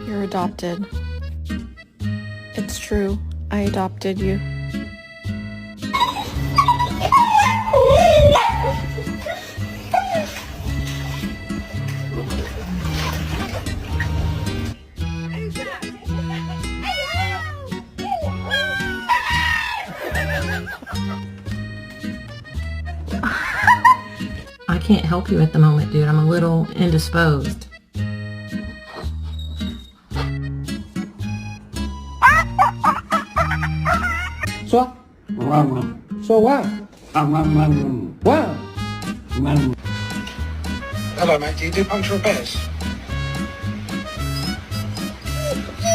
You're adopted. It's true. I adopted you. I can't help you at the moment, dude. I'm a little indisposed. So? So what? What? Hello, mate. Do you do punctual repairs?